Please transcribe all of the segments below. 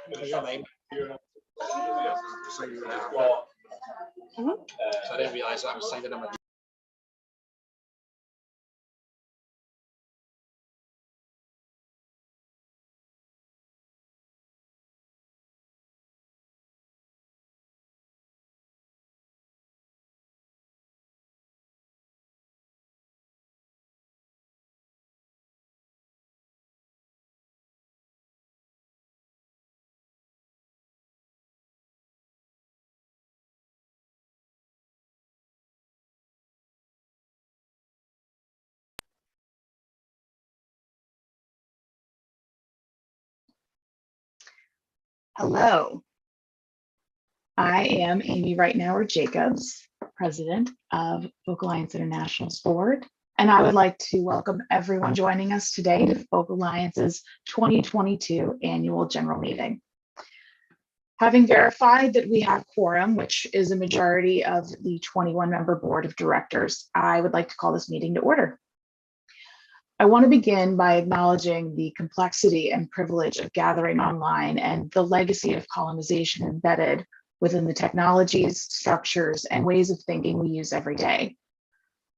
I didn't realize I was signing them. Hello, I am Amy Reitnauer Jacobs, President of Folk Alliance International's board, and I would like to welcome everyone joining us today to Folk Alliance's 2022 annual general meeting. Having verified that we have quorum, which is a majority of the 21-member board of directors, I would like to call this meeting to order. I want to begin by acknowledging the complexity and privilege of gathering online and the legacy of colonization embedded within the technologies, structures, and ways of thinking we use every day.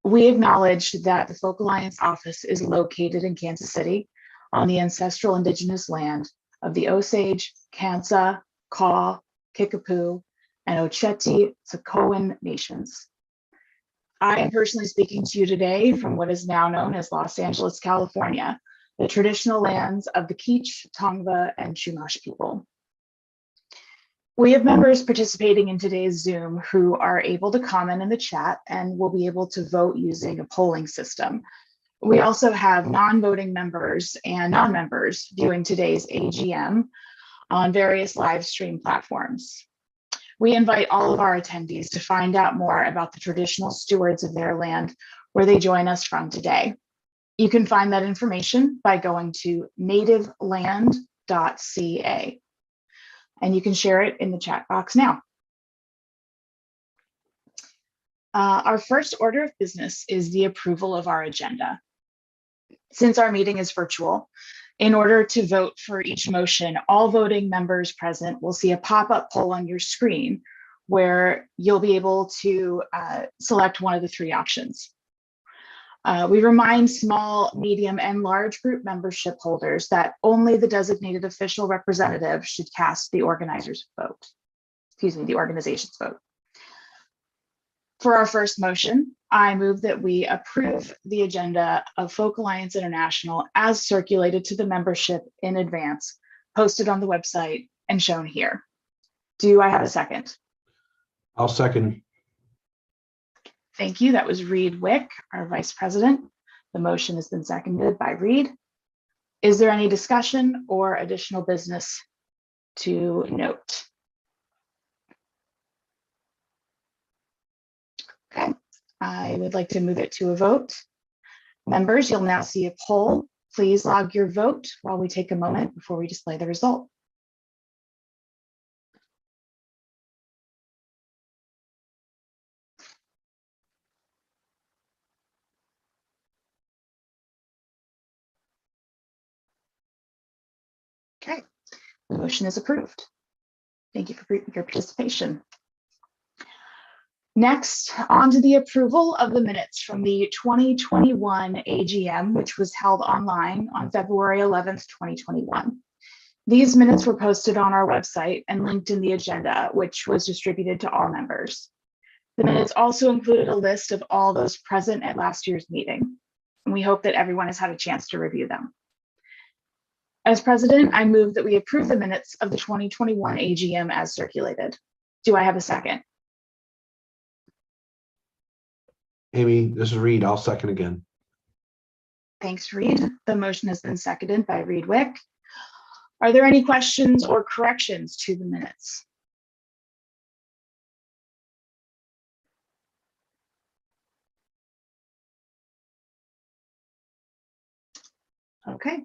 We acknowledge that the Folk Alliance office is located in Kansas City on the ancestral indigenous land of the Osage, Kansa, Kaw, Kickapoo, and Oceti-Sakowin nations. I am personally speaking to you today from what is now known as Los Angeles, California, the traditional lands of the Kizh, Tongva, and Chumash people. We have members participating in today's Zoom who are able to comment in the chat and will be able to vote using a polling system. We also have non-voting members and non-members viewing today's AGM on various live stream platforms. We invite all of our attendees to find out more about the traditional stewards of their land where they join us from today. You can find that information by going to nativeland.ca, and you can share it in the chat box now. Our first order of business is the approval of our agenda. Since our meeting is virtual, in order to vote for each motion, all voting members present will see a pop-up poll on your screen where you'll be able to select one of the three options. We remind small, medium, and large group membership holders that only the designated official representative should cast the organizer's vote. Excuse me, the organization's vote. For our first motion, I move that we approve the agenda of Folk Alliance International as circulated to the membership in advance, posted on the website and shown here. Do I have a second? I'll second. Thank you. That was Reed Wick, our Vice President. The motion has been seconded by Reed. Is there any discussion or additional business to note? Okay, I would like to move it to a vote. Members, you'll now see a poll. Please log your vote while we take a moment before we display the result. Okay, the motion is approved. Thank you for your participation. Next, on to the approval of the minutes from the 2021 AGM, which was held online on February 11th, 2021. These minutes were posted on our website and linked in the agenda, which was distributed to all members. The minutes also included a list of all those present at last year's meeting, and we hope that everyone has had a chance to review them. As president, I move that we approve the minutes of the 2021 AGM as circulated. Do I have a second? Amy, this is Reed. I'll second again. Thanks, Reed. The motion has been seconded by Reed Wick. Are there any questions or corrections to the minutes? Okay,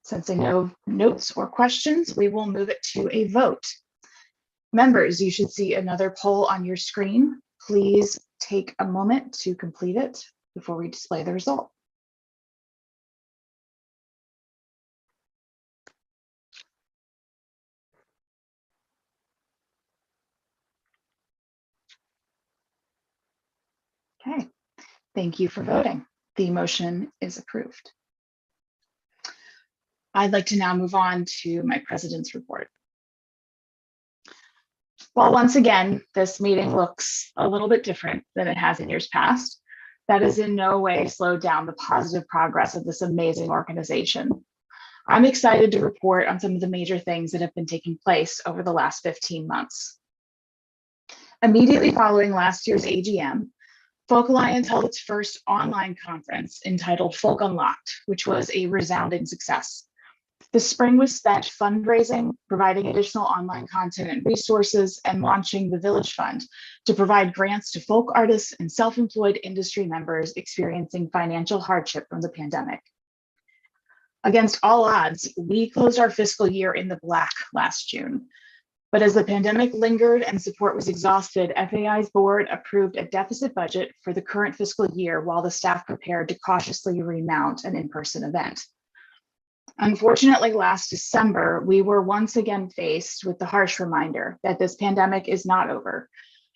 sensing no notes or questions, we will move it to a vote. Members, you should see another poll on your screen. Please take a moment to complete it before we display the result. Thank you for voting. The motion is approved. I'd like to now move on to my president's report. While once again, this meeting looks a little bit different than it has in years past, that has in no way slowed down the positive progress of this amazing organization. I'm excited to report on some of the major things that have been taking place over the last 15 months. Immediately following last year's AGM, Folk Alliance held its first online conference entitled Folk Unlocked, which was a resounding success. The spring was spent fundraising, providing additional online content and resources, and launching the Village Fund to provide grants to folk artists and self-employed industry members experiencing financial hardship from the pandemic. Against all odds, we closed our fiscal year in the black last June. But as the pandemic lingered and support was exhausted, FAI's board approved a deficit budget for the current fiscal year while the staff prepared to cautiously remount an in-person event. Unfortunately, last December, we were once again faced with the harsh reminder that this pandemic is not over.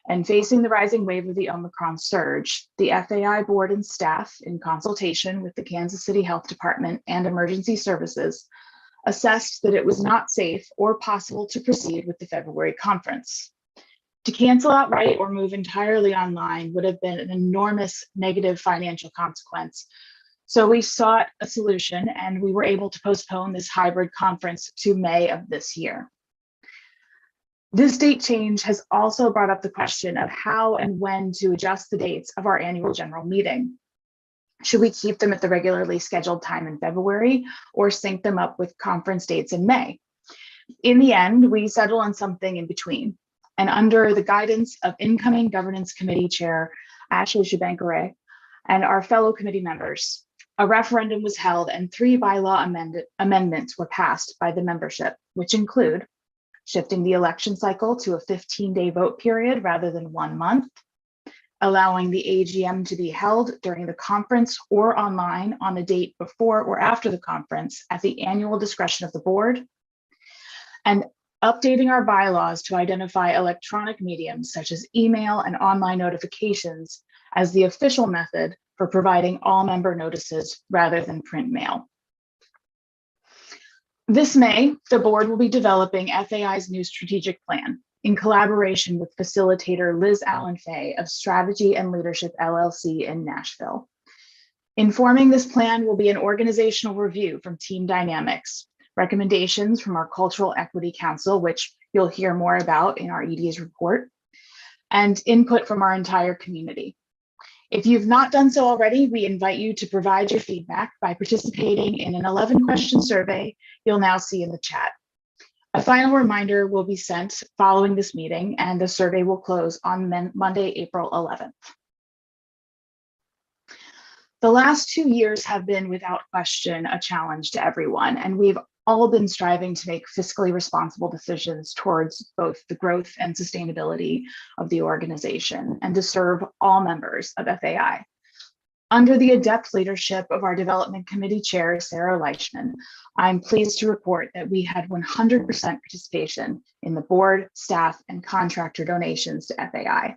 And facing the rising wave of the Omicron surge, the FAI board and staff, in consultation with the Kansas City Health Department and emergency services, assessed that it was not safe or possible to proceed with the February conference. To cancel outright or move entirely online would have been an enormous negative financial consequence. So we sought a solution and we were able to postpone this hybrid conference to May of this year. This date change has also brought up the question of how and when to adjust the dates of our annual general meeting. Should we keep them at the regularly scheduled time in February or sync them up with conference dates in May? In the end, we settled on something in between. And under the guidance of incoming Governance Committee Chair Ashley Shabankare and our fellow committee members, a referendum was held and 3 bylaw amendments were passed by the membership, which include shifting the election cycle to a 15-day vote period rather than 1 month, allowing the AGM to be held during the conference or online on a date before or after the conference at the annual discretion of the board, and updating our bylaws to identify electronic mediums such as email and online notifications as the official method for providing all member notices rather than print mail. This May, the board will be developing FAI's new strategic plan in collaboration with facilitator Liz Allen Fay of Strategy and Leadership LLC in Nashville. Informing this plan will be an organizational review from Team Dynamics, recommendations from our Cultural Equity Council, which you'll hear more about in our ED's report, and input from our entire community. If you've not done so already, we invite you to provide your feedback by participating in an 11-question survey you'll now see in the chat. A final reminder will be sent following this meeting, and the survey will close on Monday, April 11th. The last 2 years have been, without question, a challenge to everyone, and we've all been striving to make fiscally responsible decisions towards both the growth and sustainability of the organization and to serve all members of FAI. Under the adept leadership of our Development Committee Chair, Sarah Leichman, I'm pleased to report that we had 100% participation in the board, staff, and contractor donations to FAI.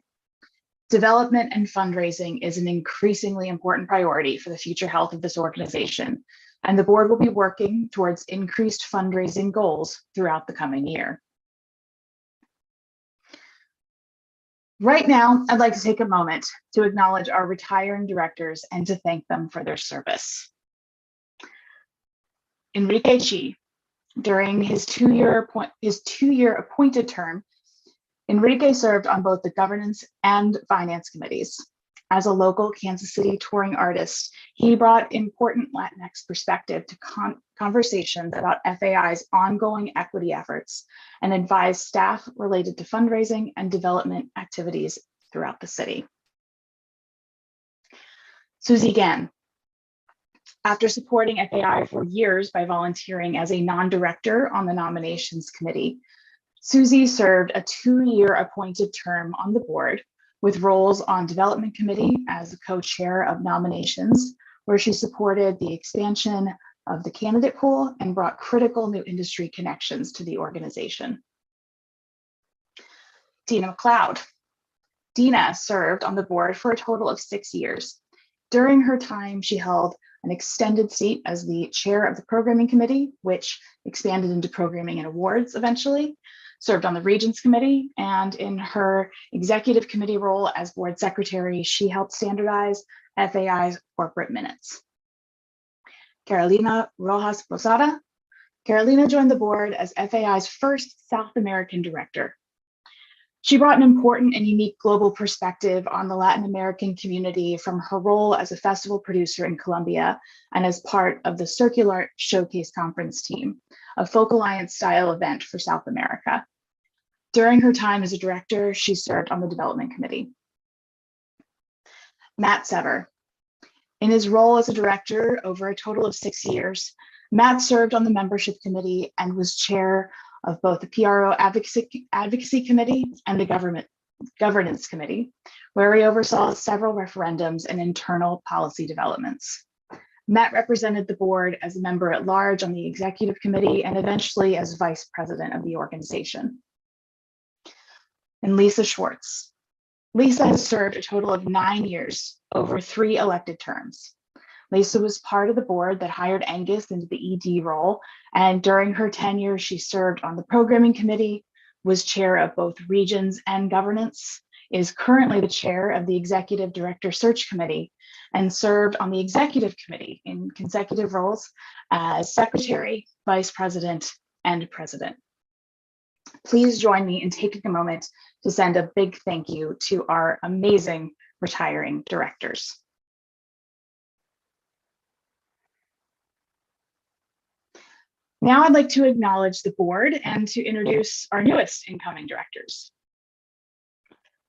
Development and fundraising is an increasingly important priority for the future health of this organization, and the board will be working towards increased fundraising goals throughout the coming year. Right now, I'd like to take a moment to acknowledge our retiring directors and to thank them for their service. Enrique Chi, during his two-year appointed term, Enrique served on both the governance and finance committees. As a local Kansas City touring artist, he brought important Latinx perspective to conversations about FAI's ongoing equity efforts and advised staff related to fundraising and development activities throughout the city. Susie Gann. After supporting FAI for years by volunteering as a non-director on the nominations committee, Susie served a 2-year appointed term on the board with roles on Development Committee as the co-chair of nominations, where she supported the expansion of the candidate pool and brought critical new industry connections to the organization. Dina McLeod. Dina served on the board for a total of 6 years. During her time, she held an extended seat as the chair of the programming committee, which expanded into programming and awards eventually, served on the Regents Committee, and in her executive committee role as board secretary, she helped standardize FAI's corporate minutes. Carolina Rojas Posada. Carolina joined the board as FAI's first South American director. She brought an important and unique global perspective on the Latin American community from her role as a festival producer in Colombia and as part of the Circular Showcase Conference team, a Folk Alliance style event for South America. During her time as a director, she served on the development committee. Matt Sever. In his role as a director over a total of 6 years, Matt served on the membership committee and was chair of both the PRO Advocacy Committee and the Governance Committee, where he oversaw several referendums and internal policy developments. Matt represented the board as a member at large on the executive committee and eventually as vice president of the organization. And Lisa Schwartz. Lisa has served a total of 9 years over 3 elected terms. Lisa was part of the board that hired Angus into the ED role, and during her tenure, she served on the programming committee, was chair of both regions and governance, is currently the chair of the executive director search committee, and served on the executive committee in consecutive roles as secretary, vice president, and president. Please join me in taking a moment to send a big thank you to our amazing retiring directors. Now I'd like to acknowledge the board and to introduce our newest incoming directors.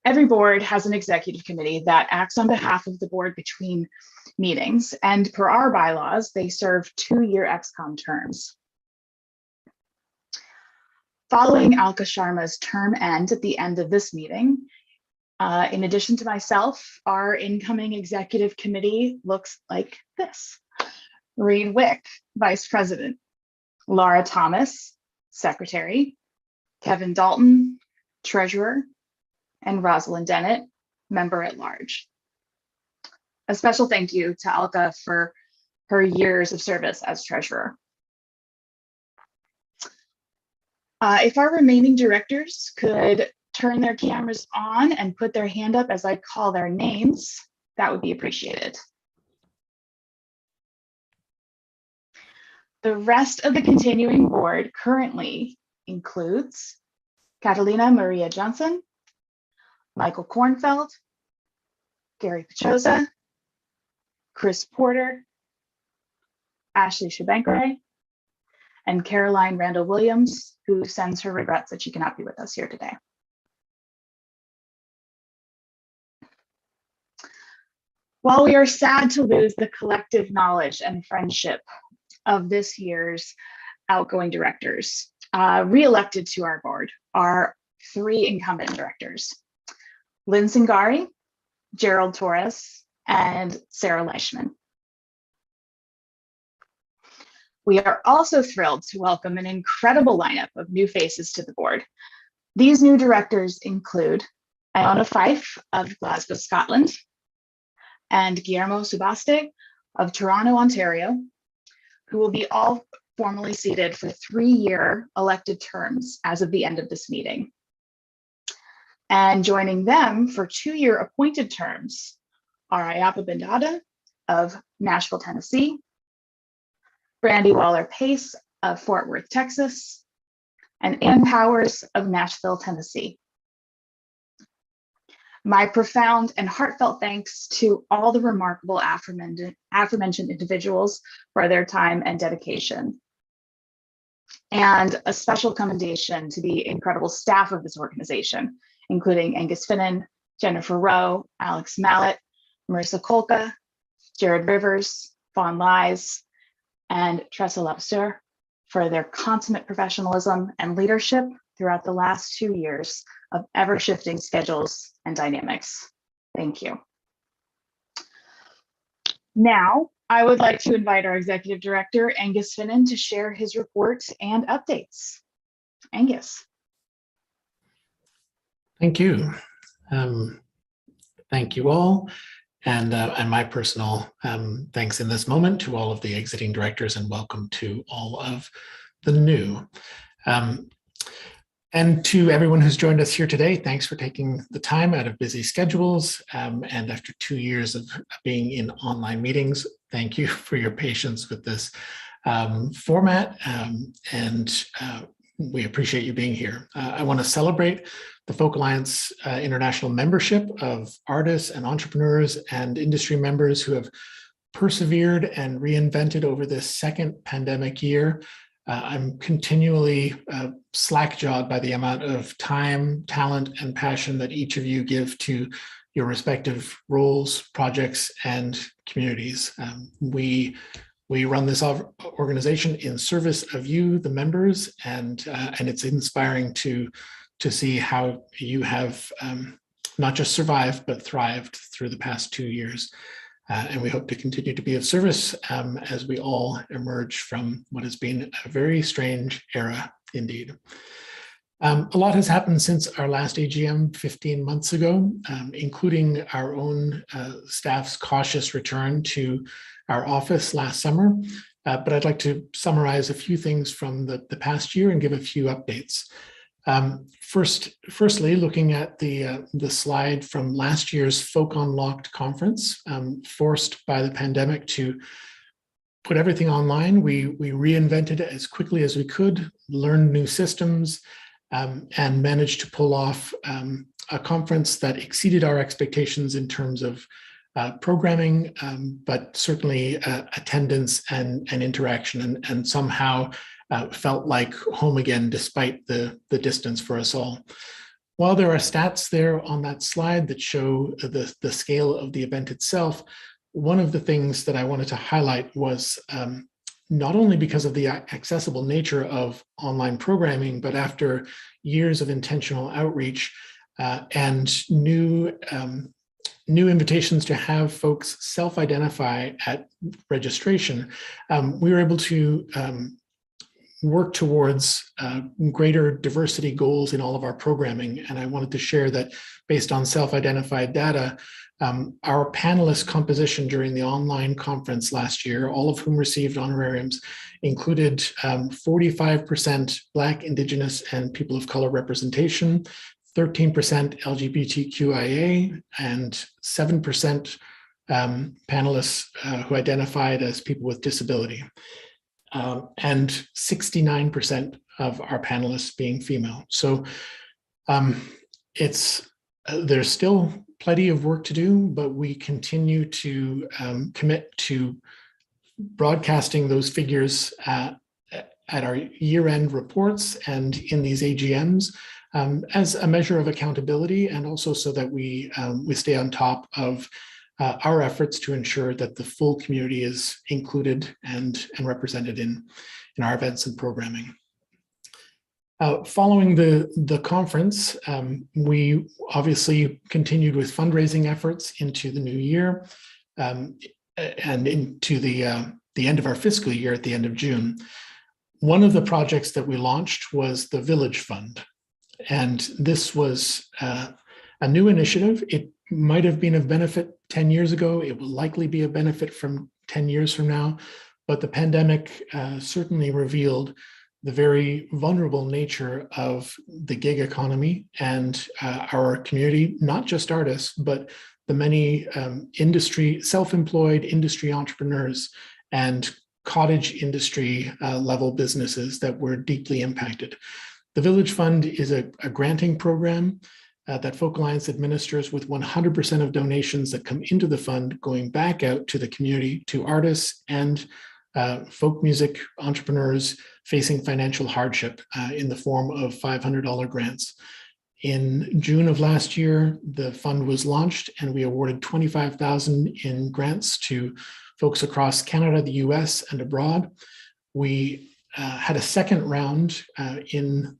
Every board has an executive committee that acts on behalf of the board between meetings, and per our bylaws, they serve 2-year ExCom terms. Following Alka Sharma's term end at the end of this meeting, in addition to myself, our incoming executive committee looks like this. Reed Wick, Vice President. Laura Thomas, Secretary. Kevin Dalton, Treasurer. And Rosalind Dennett, Member at Large. A special thank you to Alka for her years of service as Treasurer. If our remaining directors could turn their cameras on and put their hand up as I call their names, that would be appreciated. The rest of the continuing board currently includes Catalina Maria Johnson, Michael Kornfeld, Gary Pachosa, Chris Porter, Ashley Shabankare, and Caroline Randall Williams, who sends her regrets that she cannot be with us here today. While we are sad to lose the collective knowledge and friendship of this year's outgoing directors, re-elected to our board are 3 incumbent directors: Lynn Singari, Gerald Torres, and Sarah Leishman. We are also thrilled to welcome an incredible lineup of new faces to the board. These new directors include Iona Fife of Glasgow, Scotland, and Guillermo Subaste of Toronto, Ontario, who will be all formally seated for 3-year elected terms as of the end of this meeting. And joining them for 2-year appointed terms are Ayapa Bendada of Nashville, Tennessee, Brandy Waller-Pace of Fort Worth, Texas, and Ann Powers of Nashville, Tennessee. My profound and heartfelt thanks to all the remarkable aforementioned individuals for their time and dedication. And a special commendation to the incredible staff of this organization, including Angus Finnan, Jennifer Rowe, Alex Mallet, Marissa Kolka, Jared Rivers, Fawn Lies, and Tressa Lapseur for their consummate professionalism and leadership throughout the last 2 years of ever-shifting schedules and dynamics. Thank you. Now, I would like to invite our Executive Director, Angus Finnan, to share his report and updates. Angus. Thank you. Thank you all. and my personal thanks in this moment to all of the exiting directors, and welcome to all of the new. And to everyone who's joined us here today, thanks for taking the time out of busy schedules. And after 2 years of being in online meetings, thank you for your patience with this format. We appreciate you being here. I want to celebrate the Folk Alliance International membership of artists and entrepreneurs and industry members who have persevered and reinvented over this second pandemic year. I'm continually slack-jawed by the amount of time, talent, and passion that each of you give to your respective roles, projects, and communities. We run this organization in service of you, the members, and it's inspiring to see how you have not just survived, but thrived through the past 2 years. And we hope to continue to be of service as we all emerge from what has been a very strange era indeed. A lot has happened since our last AGM 15 months ago, including our own staff's cautious return to our office last summer. But I'd like to summarize a few things from the past year and give a few updates. Firstly, looking at the slide from last year's Folk Unlocked conference, forced by the pandemic to put everything online, we reinvented it as quickly as we could, learned new systems, and managed to pull off a conference that exceeded our expectations in terms of programming, but certainly attendance and interaction, and somehow felt like home again, despite the distance for us all. While there are stats there on that slide that show the scale of the event itself, one of the things that I wanted to highlight was not only because of the accessible nature of online programming, but after years of intentional outreach and new invitations to have folks self-identify at registration, we were able to work towards greater diversity goals in all of our programming. And I wanted to share that based on self-identified data, our panelist composition during the online conference last year, all of whom received honorariums, included 45% Black, Indigenous, and people of color representation, 13% LGBTQIA, and 7% panelists who identified as people with disability. And 69% of our panelists being female. So there's still plenty of work to do, but we continue to commit to broadcasting those figures at our year-end reports and in these AGMs as a measure of accountability, and also so that we stay on top of our efforts to ensure that the full community is included and represented in our events and programming. Following the conference, we obviously continued with fundraising efforts into the new year and into the end of our fiscal year at the end of June. One of the projects that we launched was the Village Fund. And this was a new initiative. It might have been of benefit 10 years ago. It will likely be a benefit from 10 years from now. But the pandemic certainly revealed the very vulnerable nature of the gig economy and our community, not just artists, but the many self-employed industry entrepreneurs and cottage industry level businesses that were deeply impacted. The Village Fund is a granting program that Folk Alliance administers, with 100% of donations that come into the fund going back out to the community, to artists and folk music entrepreneurs facing financial hardship in the form of $500 grants. In June of last year, the fund was launched and we awarded $25,000 in grants to folks across Canada, the US, and abroad. We had a second round in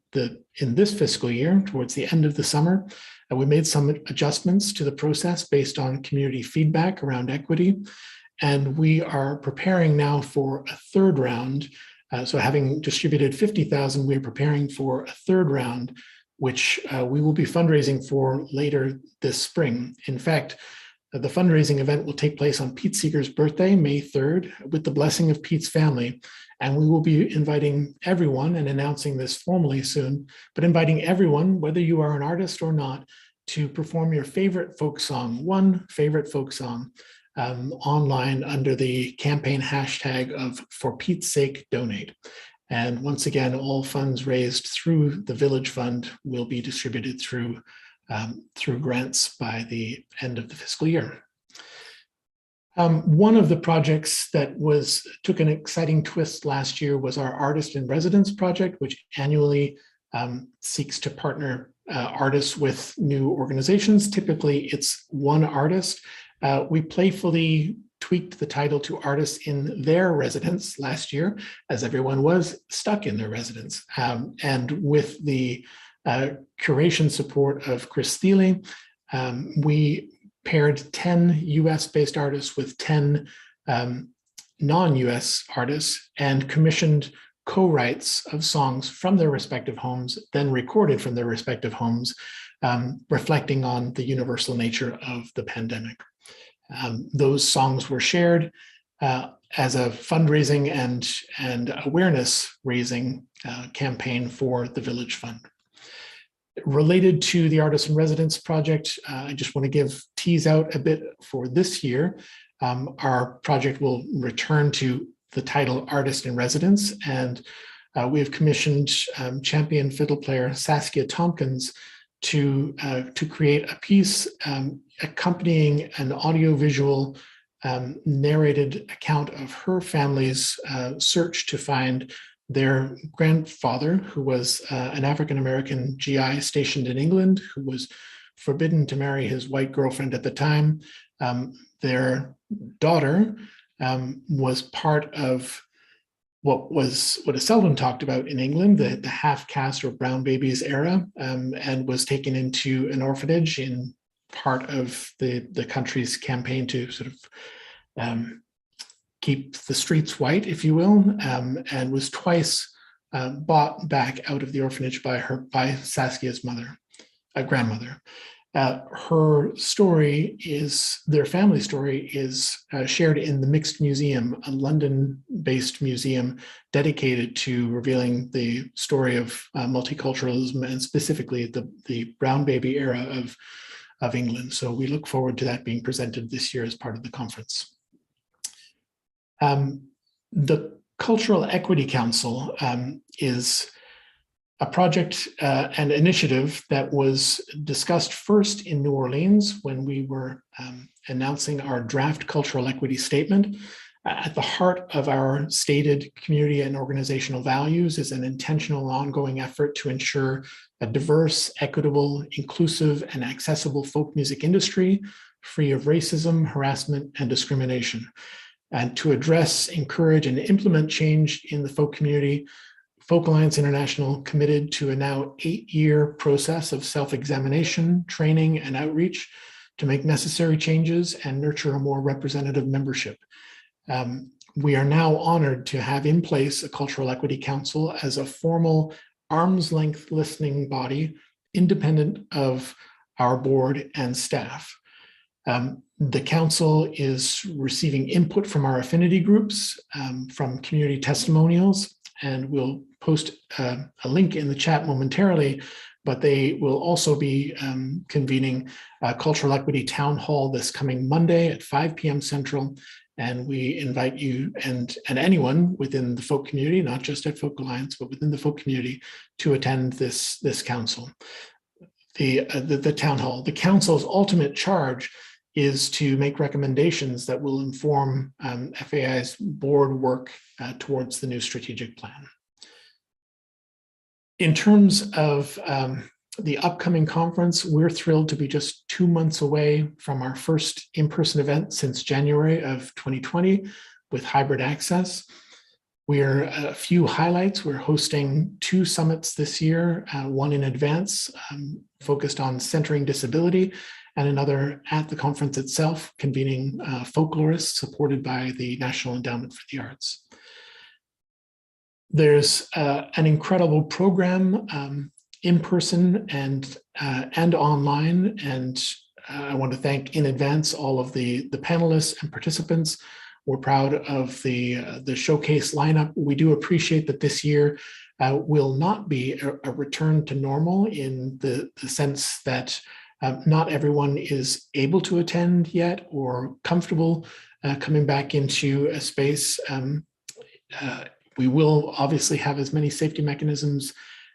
this fiscal year, towards the end of the summer. We made some adjustments to the process based on community feedback around equity. And we are preparing now for a third round. So having distributed $50,000, we're preparing for a third round, which we will be fundraising for later this spring. In fact, The fundraising event will take place on Pete Seeger's birthday, May 3rd, with the blessing of Pete's family. And we will be inviting everyone, and announcing this formally soon, but inviting everyone, whether you are an artist or not, to perform your favorite folk song, one favorite folk song, online under the campaign hashtag of For Pete's Sake Donate. And once again, all funds raised through the Village Fund will be distributed through grants by the end of the fiscal year. One of the projects that took an exciting twist last year was our Artist in Residence project, which annually seeks to partner artists with new organizations. Typically, it's one artist. We playfully tweaked the title to Artists in Their Residence last year, as everyone was stuck in their residence. And with the curation support of Chris Thiele, we paired 10 US-based artists with 10 non-US artists and commissioned co-writes of songs from their respective homes, then recorded from their respective homes, reflecting on the universal nature of the pandemic. Those songs were shared as a fundraising and awareness raising campaign for the Village Fund. Related to the Artist in Residence project, I just want to tease out a bit for this year. Our project will return to the title Artist in Residence, and we have commissioned champion fiddle player Saskia Tompkins to create a piece accompanying an audiovisual narrated account of her family's search to find their grandfather, who was an African-American GI stationed in England, who was forbidden to marry his white girlfriend at the time. Their daughter was part of what is seldom talked about in England, the half-caste or brown babies era, and was taken into an orphanage in part of the country's campaign to sort of keep the streets white, if you will, and was twice bought back out of the orphanage by Saskia's grandmother. Her story their family story is shared in the Mixed Museum, a London-based museum dedicated to revealing the story of multiculturalism and specifically the brown baby era of England. So we look forward to that being presented this year as part of the conference. The Cultural Equity Council is a project and initiative that was discussed first in New Orleans when we were announcing our draft cultural equity statement. At the heart of our stated community and organizational values is an intentional ongoing effort to ensure a diverse, equitable, inclusive, and accessible folk music industry, free of racism, harassment, and discrimination. And to address, encourage, and implement change in the folk community, Folk Alliance International committed to a now 8-year process of self-examination, training, and outreach to make necessary changes and nurture a more representative membership. We are now honored to have in place a Cultural Equity Council as a formal arm's-length listening body, independent of our board and staff. The council is receiving input from our affinity groups, from community testimonials, and we'll post a link in the chat momentarily, but they will also be convening a Cultural Equity Town Hall this coming Monday at 5 p.m. Central. And we invite you and anyone within the folk community, not just at Folk Alliance, but within the folk community, to attend this council, the town hall. The council's ultimate charge is to make recommendations that will inform FAI's board work towards the new strategic plan. In terms of the upcoming conference, we're thrilled to be just 2 months away from our first in-person event since January of 2020 with hybrid access. We're a few highlights. We're hosting 2 summits this year, one in advance focused on centering disability, and another at the conference itself, convening folklorists supported by the National Endowment for the Arts. There's an incredible program in person and online, and I want to thank in advance all of the panelists and participants. We're proud of the showcase lineup. We do appreciate that this year will not be a return to normal in the sense that not everyone is able to attend yet or comfortable coming back into a space. We will obviously have as many safety mechanisms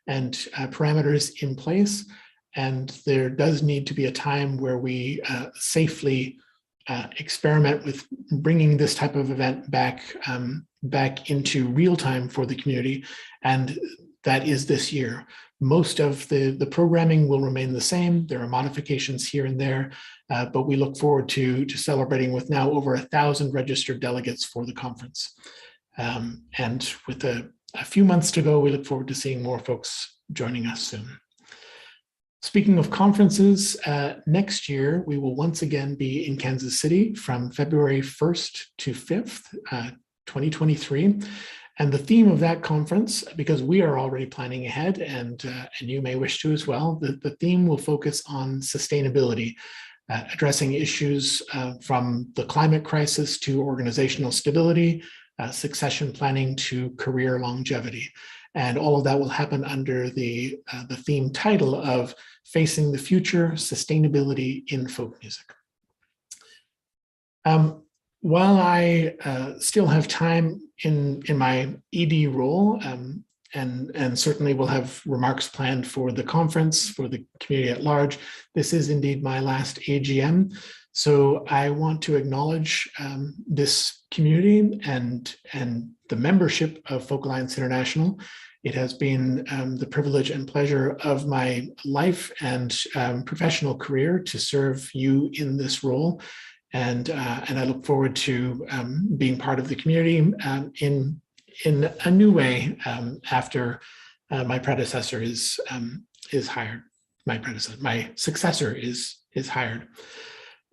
and parameters in place. And there does need to be a time where we safely experiment with bringing this type of event back into real time for the community. And that is this year. Most of the programming will remain the same. There are modifications here and there, but we look forward to celebrating with now over 1,000 registered delegates for the conference. And with a few months to go, we look forward to seeing more folks joining us soon. Speaking of conferences, next year, we will once again be in Kansas City from February 1st to 5th, 2023. And the theme of that conference, because we are already planning ahead and you may wish to as well, the theme will focus on sustainability, addressing issues from the climate crisis to organizational stability, succession planning to career longevity. And all of that will happen under the theme title of Facing the Future, Sustainability in Folk Music. While I still have time in my ED role, and certainly will have remarks planned for the conference, for the community at large, this is indeed my last AGM. So I want to acknowledge this community and the membership of Folk Alliance International. It has been the privilege and pleasure of my life and professional career to serve you in this role. And I look forward to being part of the community in a new way after my predecessor is hired. My successor is hired.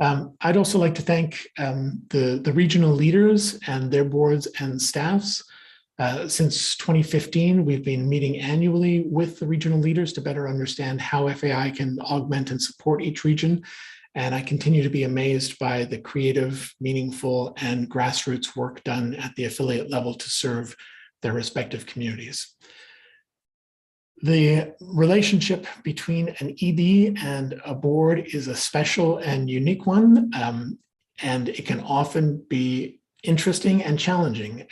I'd also like to thank the regional leaders and their boards and staffs. Since 2015, we've been meeting annually with the regional leaders to better understand how FAI can augment and support each region. And I continue to be amazed by the creative, meaningful, and grassroots work done at the affiliate level to serve their respective communities. The relationship between an ED and a board is a special and unique one, and it can often be interesting and challenging.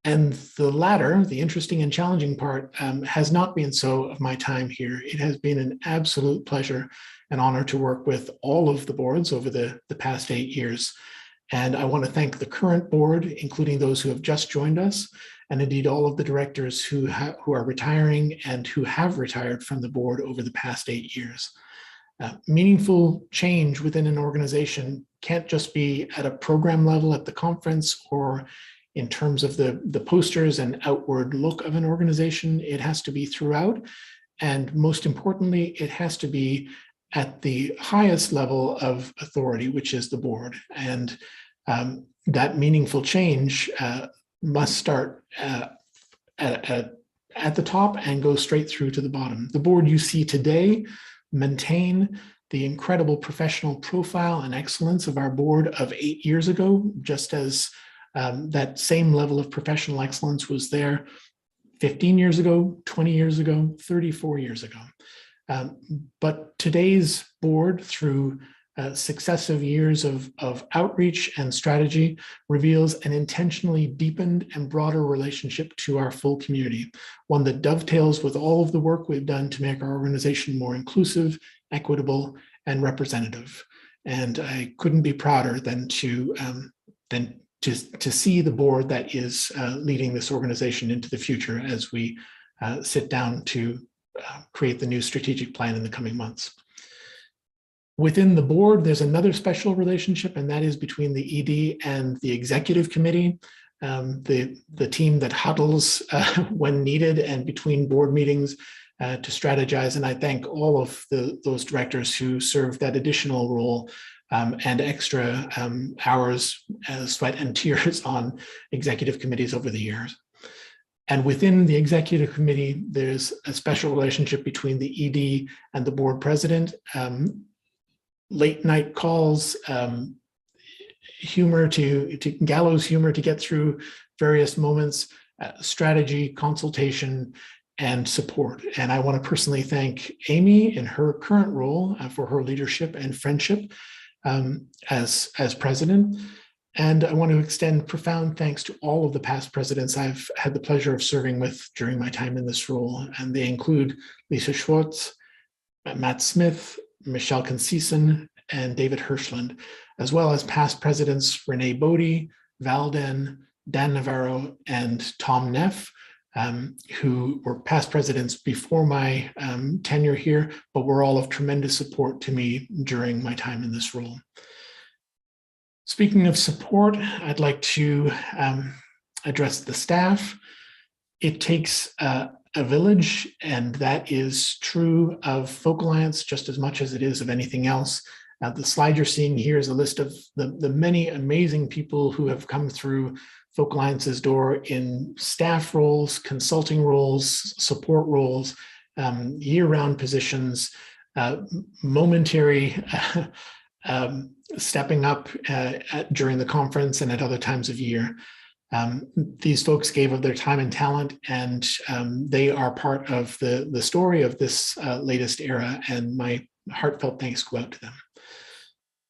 And the latter, the interesting and challenging part, has not been so of my time here. It has been an absolute pleasure and honor to work with all of the boards over the past 8 years. And I want to thank the current board, including those who have just joined us, and indeed all of the directors who are retiring and who have retired from the board over the past 8 years. Meaningful change within an organization can't just be at a program level at the conference or in terms of the posters and outward look of an organization. It has to be throughout. And most importantly, it has to be at the highest level of authority, which is the board. And that meaningful change must start at the top and go straight through to the bottom. The board you see today maintain the incredible professional profile and excellence of our board of 8 years ago, just as that same level of professional excellence was there 15 years ago, 20 years ago, 34 years ago. But today's board, through successive years of outreach and strategy, reveals an intentionally deepened and broader relationship to our full community, one that dovetails with all of the work we've done to make our organization more inclusive, equitable, and representative. And I couldn't be prouder than to see the board that is leading this organization into the future as we sit down to create the new strategic plan in the coming months. Within the board, there's another special relationship, and that is between the ED and the executive committee, the team that huddles when needed and between board meetings to strategize. And I thank all of those directors who serve that additional role and extra hours, sweat and tears on executive committees over the years. And within the executive committee, there's a special relationship between the ED and the board president. late night calls, humor to gallows humor to get through various moments, strategy, consultation, and support. And I want to personally thank Amy in her current role for her leadership and friendship as president. And I want to extend profound thanks to all of the past presidents I've had the pleasure of serving with during my time in this role. And they include Lisa Schwartz, Matt Smith, Michelle Conceição, and David Hirschland, as well as past presidents Renee Bodie, Val Den, Dan Navarro, and Tom Neff, who were past presidents before my tenure here, but were all of tremendous support to me during my time in this role. Speaking of support, I'd like to address the staff. It takes a village, and that is true of Folk Alliance just as much as it is of anything else. The slide you're seeing here is a list of the many amazing people who have come through Folk Alliance's door in staff roles, consulting roles, support roles, year-round positions, momentary stepping up during the conference and at other times of year. These folks gave of their time and talent, and they are part of the story of this latest era, and my heartfelt thanks go out to them.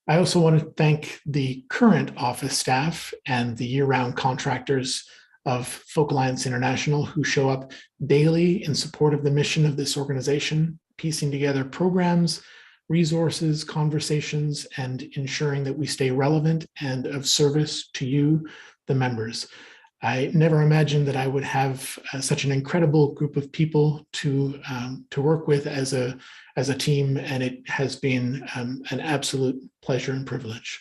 I also want to thank the current office staff and the year-round contractors of Folk Alliance International who show up daily in support of the mission of this organization, piecing together programs, resources, conversations, and ensuring that we stay relevant and of service to you, the members. I never imagined that I would have such an incredible group of people to work with as a team, and it has been an absolute pleasure and privilege.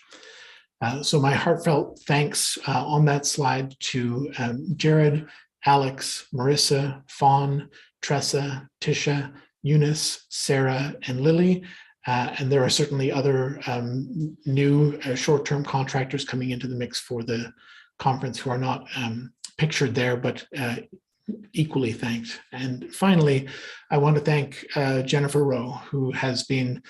So my heartfelt thanks on that slide to Gerald, Alex, Marissa, Fawn, Tressa, Tisha, Eunice, Sarah, and Lily. And there are certainly other new short-term contractors coming into the mix for the conference who are not pictured there, but equally thanked. And finally, I want to thank Jennifer Rowe, who has been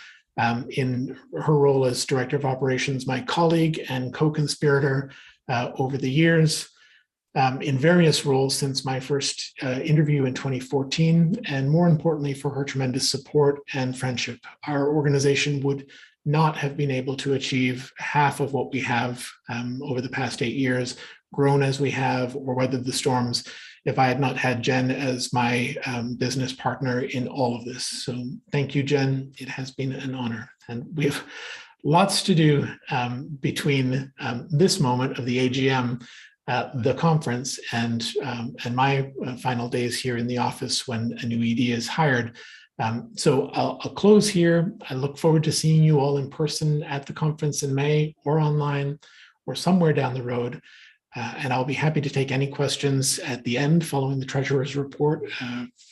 in her role as Director of Operations, my colleague and co-conspirator over the years, in various roles since my first interview in 2014, and more importantly, for her tremendous support and friendship. Our organization would not have been able to achieve half of what we have over the past 8 years, grown as we have, or weathered the storms, if I had not had Jen as my business partner in all of this. So thank you, Jen. It has been an honor. And we have lots to do between this moment of the AGM, the conference, and my final days here in the office when a new ED is hired. So I'll close here. I look forward to seeing you all in person at the conference in May, or online, or somewhere down the road. And I'll be happy to take any questions at the end following the Treasurer's report,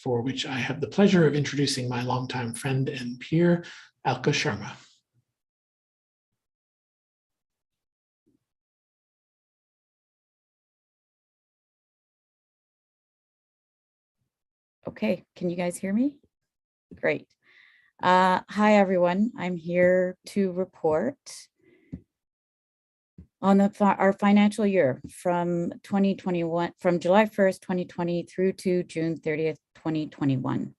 for which I have the pleasure of introducing my longtime friend and peer, Alka Sharma. Okay, can you guys hear me? Great. Hi, everyone. I'm here to report on our financial year from 2021, from July 1st, 2020 through to June 30th, 2021.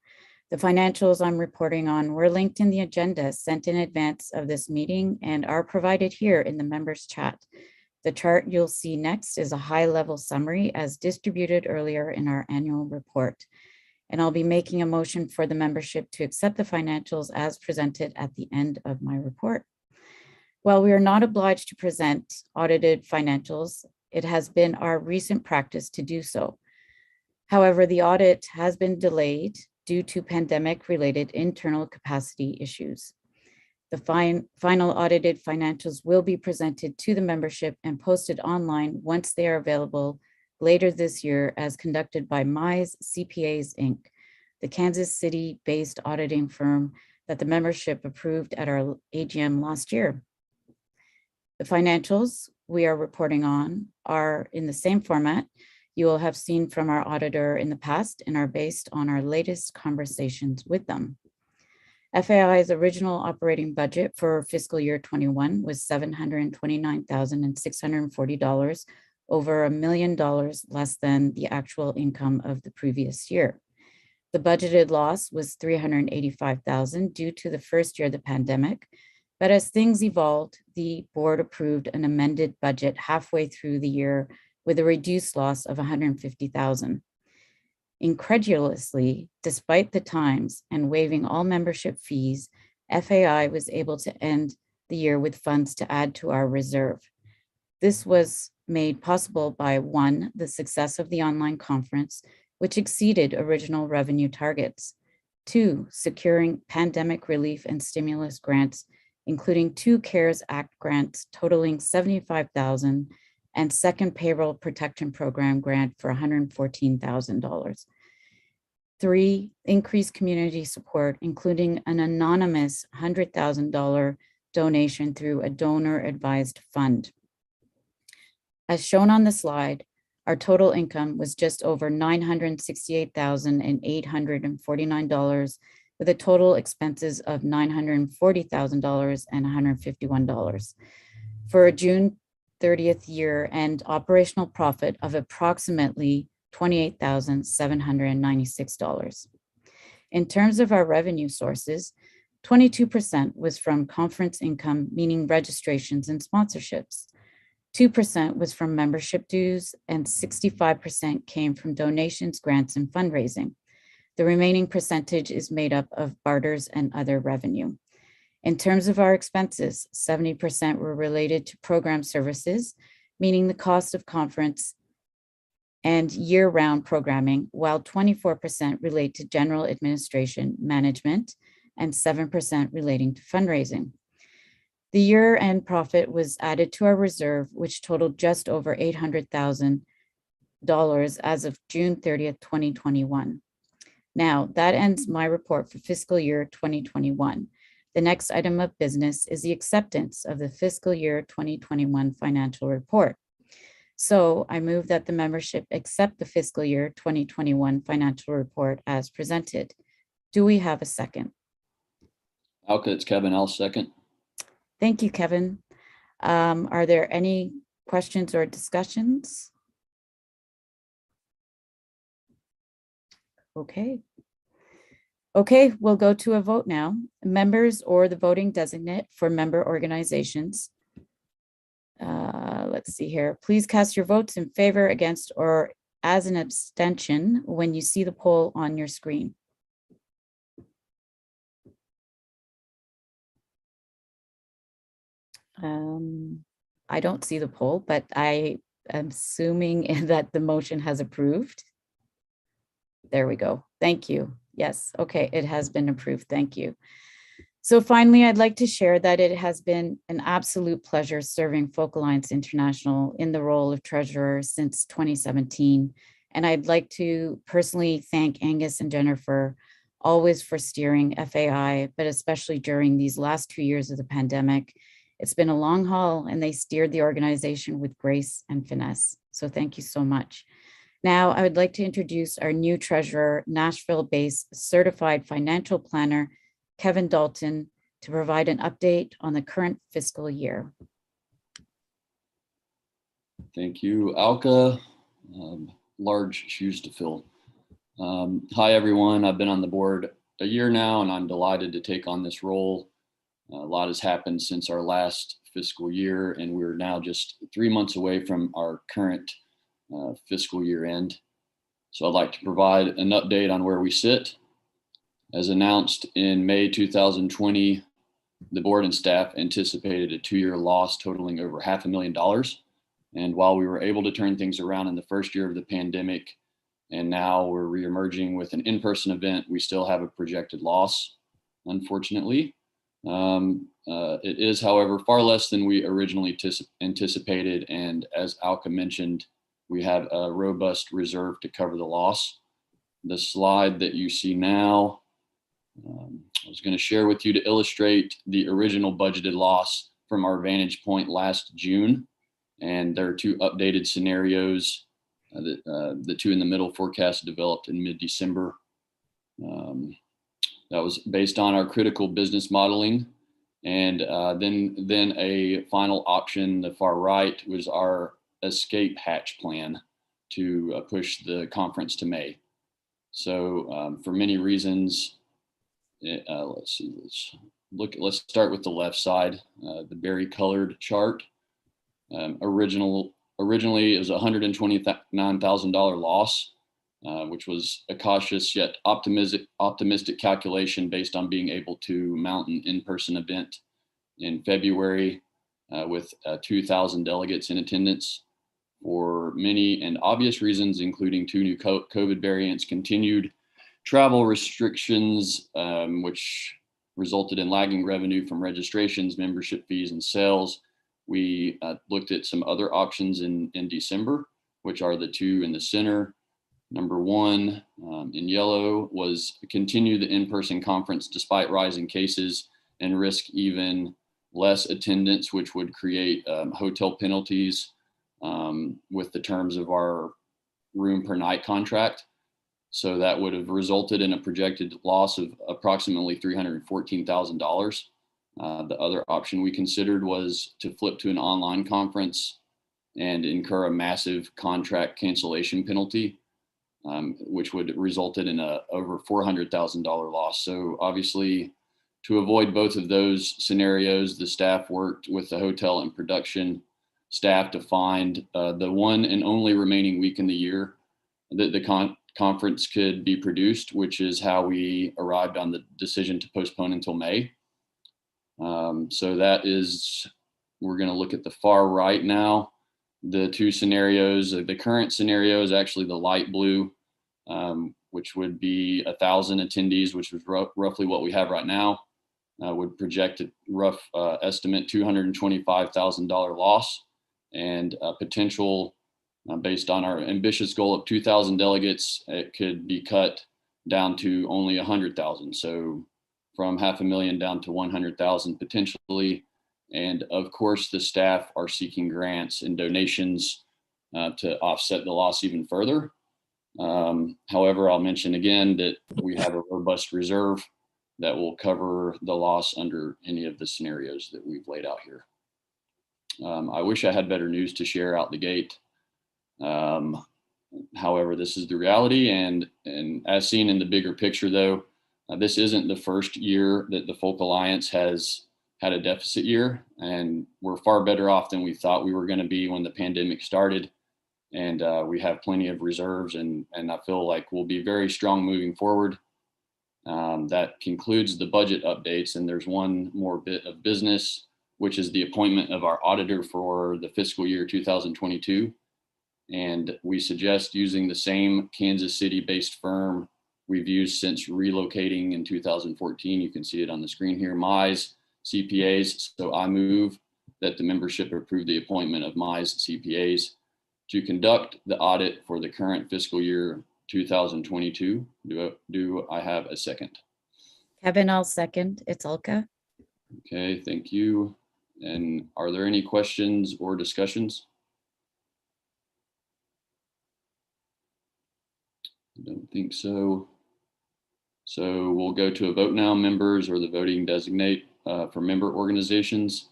The financials I'm reporting on were linked in the agenda sent in advance of this meeting and are provided here in the members chat. The chart you'll see next is a high-level summary as distributed earlier in our annual report. And I'll be making a motion for the membership to accept the financials as presented at the end of my report. While we are not obliged to present audited financials, it has been our recent practice to do so. However, the audit has been delayed due to pandemic-related internal capacity issues. The final audited financials will be presented to the membership and posted online once they are available later this year, as conducted by MISE CPAs Inc., the Kansas City-based auditing firm that the membership approved at our AGM last year. The financials we are reporting on are in the same format you will have seen from our auditor in the past and are based on our latest conversations with them. FAI's original operating budget for fiscal year 21 was $729,640, over $1 million less than the actual income of the previous year. The budgeted loss was $385,000 due to the first year of the pandemic, but as things evolved, the board approved an amended budget halfway through the year with a reduced loss of $150,000. Incredulously, despite the times and waiving all membership fees, FAI was able to end the year with funds to add to our reserve. This was made possible by, one, the success of the online conference, which exceeded original revenue targets. Two, securing pandemic relief and stimulus grants, including 2 CARES Act grants totaling $75,000 and second payroll protection program grant for $114,000. 3, increased community support, including an anonymous $100,000 donation through a donor-advised fund. As shown on the slide, our total income was just over $968,849, with a total expenses of $940,000 and $151. For a June 30th year and operational profit of approximately $28,796. In terms of our revenue sources, 22% was from conference income, meaning registrations and sponsorships. 2% was from membership dues, and 65% came from donations, grants, and fundraising. The remaining percentage is made up of barters and other revenue. In terms of our expenses, 70% were related to program services, meaning the cost of conference and year-round programming, while 24% relate to general administration, management, and 7% relating to fundraising. The year-end profit was added to our reserve, which totaled just over $800,000 as of June 30th, 2021. Now, that ends my report for fiscal year 2021. The next item of business is the acceptance of the fiscal year 2021 financial report. So I move that the membership accept the fiscal year 2021 financial report as presented. Do we have a second? Okay, it's Kevin. I'll second. Thank you, Kevin. Are there any questions or discussions? Okay. Okay, we'll go to a vote now. Members or the voting designate for member organizations. Let's see here. Please cast your votes in favor, against, or as an abstention when you see the poll on your screen. I don't see the poll, but I am assuming that the motion has approved. There we go. Thank you. Yes. Okay. It has been approved. Thank you. So finally, I'd like to share that it has been an absolute pleasure serving Folk Alliance International in the role of treasurer since 2017. And I'd like to personally thank Angus and Jennifer always for steering FAI, but especially during these last 2 years of the pandemic. It's been a long haul and they steered the organization with grace and finesse. So thank you so much. Now, I would like to introduce our new treasurer, Nashville-based certified financial planner, Kevin Dalton, to provide an update on the current fiscal year. Thank you, Alka. Large shoes to fill. Hi, everyone. I've been on the board a year now, and I'm delighted to take on this role. A lot has happened since our last fiscal year, and we're now just 3 months away from our current fiscal year end. So I'd like to provide an update on where we sit. As announced in May 2020, the board and staff anticipated a 2-year loss totaling over $500,000. And while we were able to turn things around in the first year of the pandemic, and now we're reemerging with an in-person event, we still have a projected loss, unfortunately. It is, however, far less than we originally anticipated. And as Alka mentioned, we have a robust reserve to cover the loss. The slide that you see now, I was going to share with you to illustrate the original budgeted loss from our vantage point last June. And there are 2 updated scenarios. The 2 in the middle forecast developed in mid-December. That was based on our critical business modeling. And then a final option, the far right, was our escape hatch plan to push the conference to May. So for many reasons, let's see, let's start with the left side, the berry colored chart. Originally it was a $129,000 loss, which was a cautious yet optimistic calculation based on being able to mount an in-person event in February with 2,000 delegates in attendance. For many and obvious reasons, including 2 new COVID variants, continued travel restrictions, which resulted in lagging revenue from registrations, membership fees, and sales. We looked at some other options in December, which are the 2 in the center. Number 1 in yellow was continue the in-person conference despite rising cases and risk even less attendance, which would create hotel penalties with the terms of our room per night contract. So that would have resulted in a projected loss of approximately $314,000. The other option we considered was to flip to an online conference and incur a massive contract cancellation penalty, which would resulted in a over $400,000 loss. So obviously, to avoid both of those scenarios, the staff worked with the hotel and production staff to find the one and only remaining week in the year that the conference could be produced, which is how we arrived on the decision to postpone until May. So that is, we're going to look at the far right now. The 2 scenarios, the current scenario is actually the light blue, which would be 1,000 attendees, which was roughly what we have right now, would project a rough estimate $225,000 loss, and potential based on our ambitious goal of 2,000 delegates, it could be cut down to only 100,000. So from $500,000 down to 100,000 potentially. And of course, the staff are seeking grants and donations to offset the loss even further. However, I'll mention again that we have a robust reserve that will cover the loss under any of the scenarios that we've laid out here. I wish I had better news to share out the gate. However, this is the reality, and as seen in the bigger picture, though, this isn't the first year that the Folk Alliance has had a deficit year, and we're far better off than we thought we were going to be when the pandemic started. And we have plenty of reserves, and I feel like we'll be very strong moving forward. That concludes the budget updates, and there's one more bit of business, which is the appointment of our auditor for the fiscal year 2022. And we suggest using the same Kansas City-based firm we've used since relocating in 2014. You can see it on the screen here, Mize CPAs. So I move that the membership approve the appointment of Mize CPAs to conduct the audit for the current fiscal year 2022. Do I have a second? Kevin, I'll second. It's Ulka. Okay, thank you. And are there any questions or discussions? I don't think so. So we'll go to a vote now. Members or the voting designate for member organizations.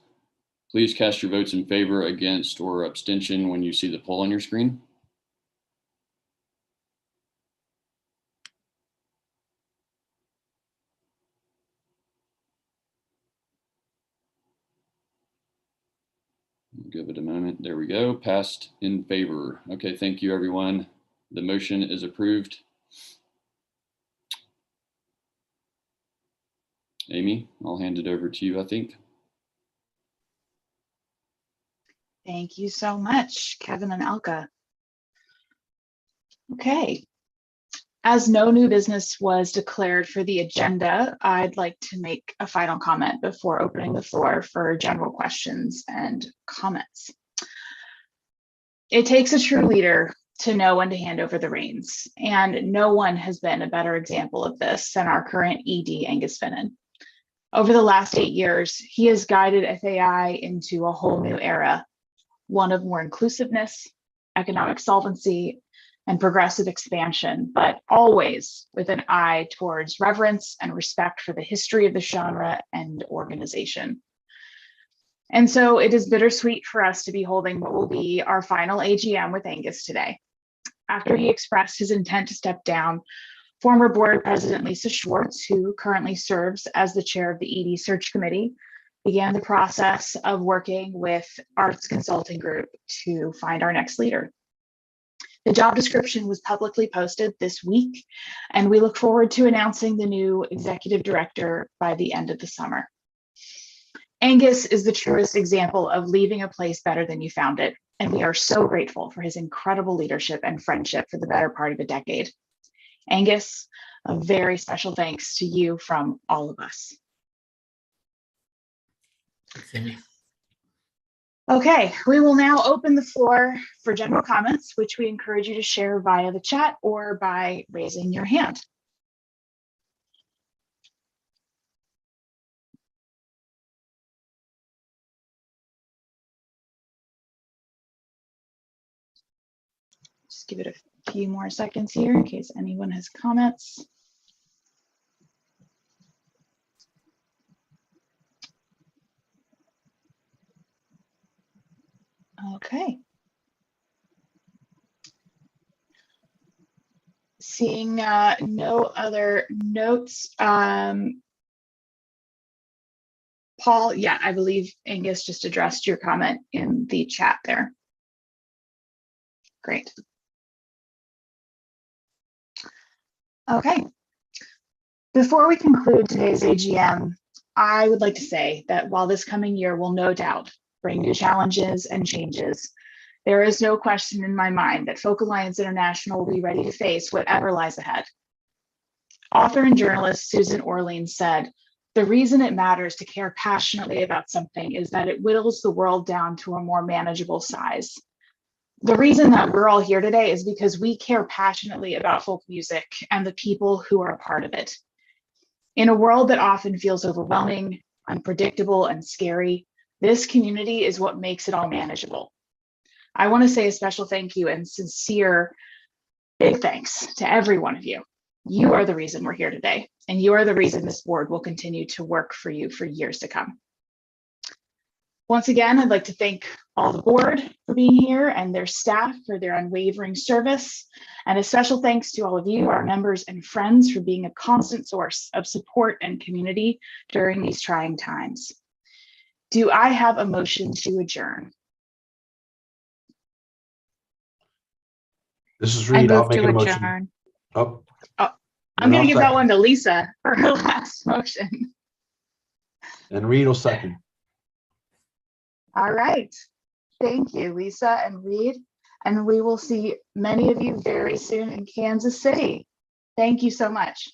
Please cast your votes in favor, against, or abstention when you see the poll on your screen. Give it a moment. There we go. Passed in favor. Okay, thank you, everyone. The motion is approved. Amy, I'll hand it over to you, I think. Thank you so much, Kevin and Alka. Okay. As no new business was declared for the agenda, I'd like to make a final comment before opening the floor for general questions and comments. It takes a true leader to know when to hand over the reins, and no one has been a better example of this than our current ED, Angus Finnan. Over the last 8 years, he has guided FAI into a whole new era, one of more inclusiveness, economic solvency, and progressive expansion, but always with an eye towards reverence and respect for the history of the genre and organization. And so it is bittersweet for us to be holding what will be our final AGM with Angus today. After he expressed his intent to step down, former board president Lisa Schwartz, who currently serves as the chair of the ED search committee, began the process of working with Arts Consulting Group to find our next leader. The job description was publicly posted this week, and we look forward to announcing the new executive director by the end of the summer. Angus is the truest example of leaving a place better than you found it, and we are so grateful for his incredible leadership and friendship for the better part of a decade. Angus, a very special thanks to you from all of us. Thanks, Amy. Okay, we will now open the floor for general comments, which we encourage you to share via the chat or by raising your hand. Just give it a few more seconds here in case anyone has comments. Okay. Seeing no other notes. Paul, yeah, I believe Angus just addressed your comment in the chat there. Great. Okay. Before we conclude today's AGM, I would like to say that while this coming year will no doubt bring new challenges and changes, there is no question in my mind that Folk Alliance International will be ready to face whatever lies ahead. Author and journalist Susan Orlean said, "The reason it matters to care passionately about something is that it whittles the world down to a more manageable size." The reason that we're all here today is because we care passionately about folk music and the people who are a part of it. In a world that often feels overwhelming, unpredictable, and scary, this community is what makes it all manageable. I want to say a special thank you and sincere big thanks to every one of you. You are the reason we're here today, and you are the reason this board will continue to work for you for years to come. Once again, I'd like to thank all the board for being here and their staff for their unwavering service. And a special thanks to all of you, our members and friends, for being a constant source of support and community during these trying times. Do I have a motion to adjourn? This is I Reed. I'll move make to a motion. adjourn. Oh. I'm going to give that one to Lisa for her last motion. And Reed will second. All right. Thank you, Lisa and Reed. And we will see many of you very soon in Kansas City. Thank you so much.